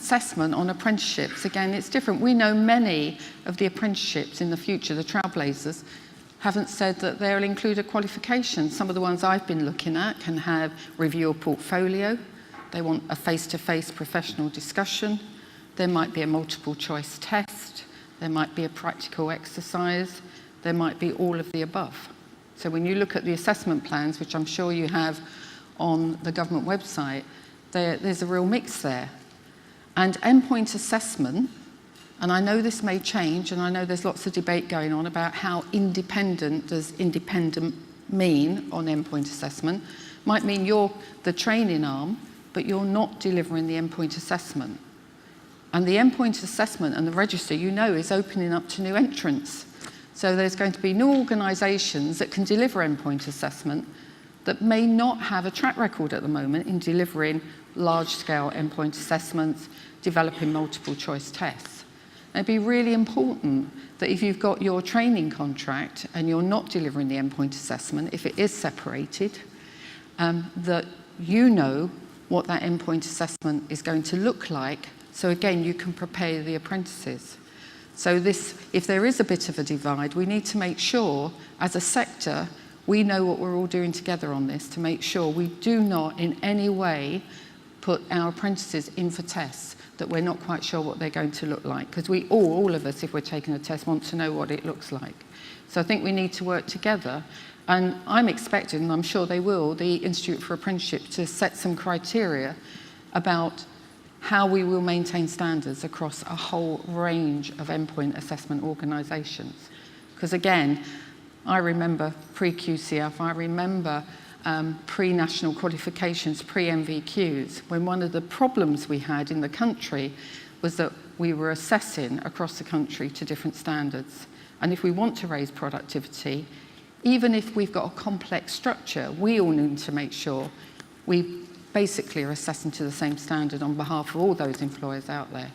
assessment on apprenticeships, again, it's different. We know many of the apprenticeships in the future, the trailblazers, haven't said that they'll include a qualification. Some of the ones I've been looking at can have review of portfolio. They want a face-to-face professional discussion. There might be a multiple choice test. There might be a practical exercise. There might be all of the above. So when you look at the assessment plans, which I'm sure you have on the government website, there's a real mix there. And endpoint assessment, and I know this may change, and I know there's lots of debate going on about how independent does independent mean on endpoint assessment. Might mean you're the training arm, but you're not delivering the endpoint assessment. And the endpoint assessment and the register, you know, is opening up to new entrants. So there's going to be new organisations that can deliver endpoint assessment that may not have a track record at the moment in delivering large-scale endpoint assessments, developing multiple choice tests. And it'd be really important that if you've got your training contract and you're not delivering the endpoint assessment, if it is separated, that you know what that endpoint assessment is going to look like. So again, you can prepare the apprentices. So this, if there is a bit of a divide, we need to make sure, as a sector, we know what we're all doing together on this to make sure we do not in any way put our apprentices in for tests that we're not quite sure what they're going to look like. Because we all of us, if we're taking a test, want to know what it looks like. So I think we need to work together. And I'm expecting, and I'm sure they will, the Institute for Apprenticeship to set some criteria about how we will maintain standards across a whole range of endpoint assessment organisations. Because again, I remember pre-QCF, I remember pre-national qualifications, pre-MVQs, when one of the problems we had in the country was that we were assessing across the country to different standards. And if we want to raise productivity, even if we've got a complex structure, we all need to make sure we basically are assessing to the same standard on behalf of all those employers out there.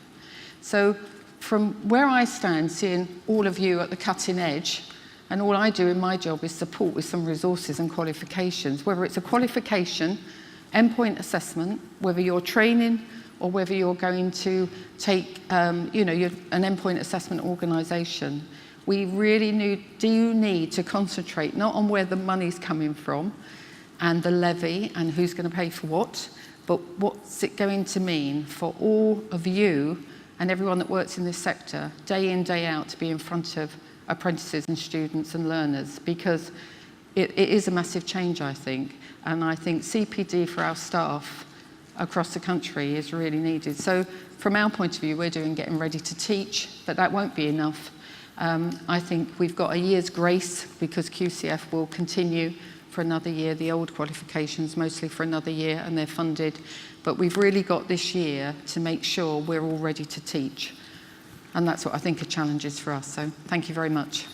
So from where I stand, seeing all of you at the cutting edge, and all I do in my job is support with some resources and qualifications, whether it's a qualification, endpoint assessment, whether you're training or whether you're going to take an endpoint assessment organisation. We really do need to concentrate not on where the money's coming from and the levy and who's going to pay for what, but what's it going to mean for all of you and everyone that works in this sector, day in, day out, to be in front of apprentices and students and learners, because it is a massive change, I think. And I think CPD for our staff across the country is really needed. So from our point of view, we're doing getting ready to teach, but that won't be enough. I think we've got a year's grace because QCF will continue for another year, the old qualifications mostly for another year, and they're funded. But we've really got this year to make sure we're all ready to teach. And that's what I think a challenge is for us. So thank you very much.